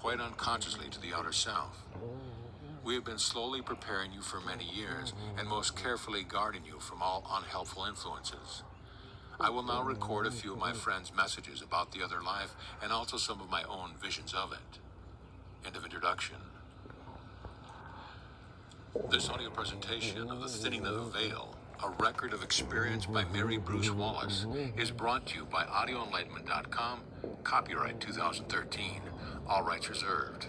quite unconsciously to the outer self. We have been slowly preparing you for many years and most carefully guarding you from all unhelpful influences. I will now record a few of my friends' messages about the other life and also some of my own visions of it. End of introduction. This audio presentation of The Thinning of the Veil, a record of experience by Mary Bruce Wallace, is brought to you by audioenlightenment.com, copyright 2013, all rights reserved.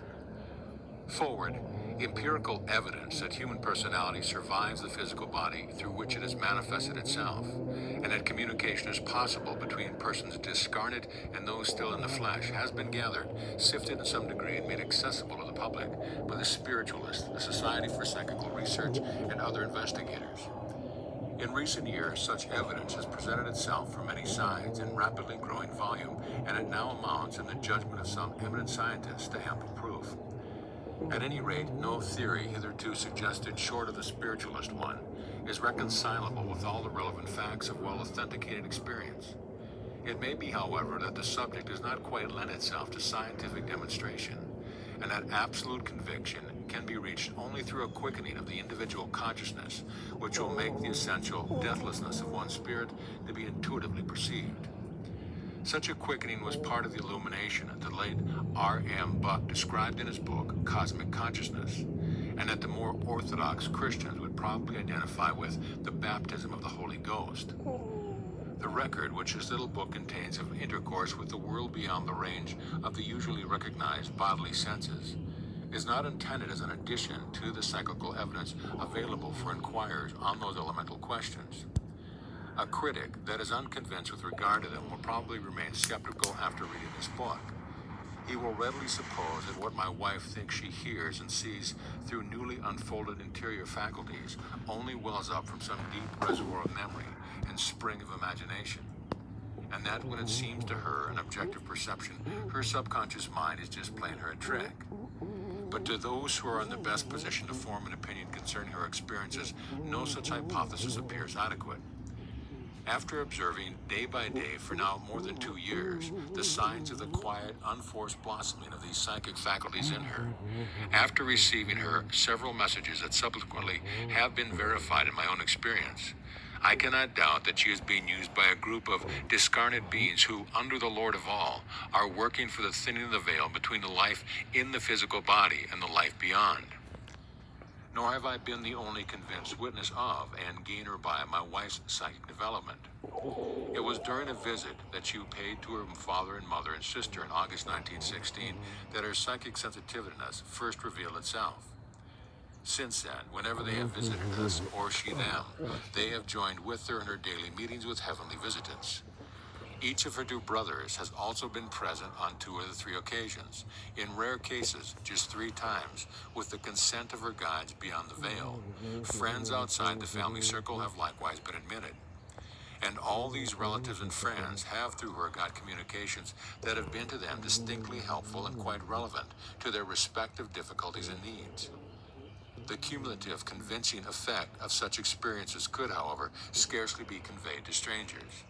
Forward, empirical evidence that human personality survives the physical body through which it has manifested itself, and that communication is possible between persons discarnate and those still in the flesh, has been gathered, sifted to some degree, and made accessible to the public by the spiritualists, the Society for Psychical Research, and other investigators. In recent years, such evidence has presented itself from many sides in rapidly growing volume, and it now amounts, in the judgment of some eminent scientists, to ample proof. At any rate, no theory hitherto suggested short of the spiritualist one is reconcilable with all the relevant facts of well-authenticated experience. It may be, however, that the subject does not quite lend itself to scientific demonstration, and that absolute conviction can be reached only through a quickening of the individual consciousness, which will make the essential deathlessness of one's spirit to be intuitively perceived. Such a quickening was part of the illumination that the late R.M. Buck described in his book, Cosmic Consciousness, and that the more orthodox Christians would probably identify with the baptism of the Holy Ghost. The record which this little book contains of intercourse with the world beyond the range of the usually recognized bodily senses is not intended as an addition to the psychical evidence available for inquirers on those elemental questions. A critic that is unconvinced with regard to them will probably remain skeptical after reading this book. He will readily suppose that what my wife thinks she hears and sees through newly unfolded interior faculties only wells up from some deep reservoir of memory and spring of imagination, and that when it seems to her an objective perception, her subconscious mind is just playing her a trick. But to those who are in the best position to form an opinion concerning her experiences, no such hypothesis appears adequate. After observing day by day for now more than 2 years the signs of the quiet, unforced blossoming of these psychic faculties in her, after receiving her several messages that subsequently have been verified in my own experience, I cannot doubt that she is being used by a group of discarnate beings who, under the Lord of all, are working for the thinning of the veil between the life in the physical body and the life beyond. Nor have I been the only convinced witness of and gainer by my wife's psychic development. It was during a visit that she paid to her father and mother and sister in August 1916 that her psychic sensitiveness first revealed itself. Since then, whenever they have visited us, or she them, they have joined with her in her daily meetings with heavenly visitants. Each of her two brothers has also been present on 2 of the 3 occasions, in rare cases just 3 times, with the consent of her guides beyond the veil. Friends outside the family circle have likewise been admitted. And all these relatives and friends have through her got communications that have been to them distinctly helpful and quite relevant to their respective difficulties and needs. The cumulative, convincing effect of such experiences could, however, scarcely be conveyed to strangers.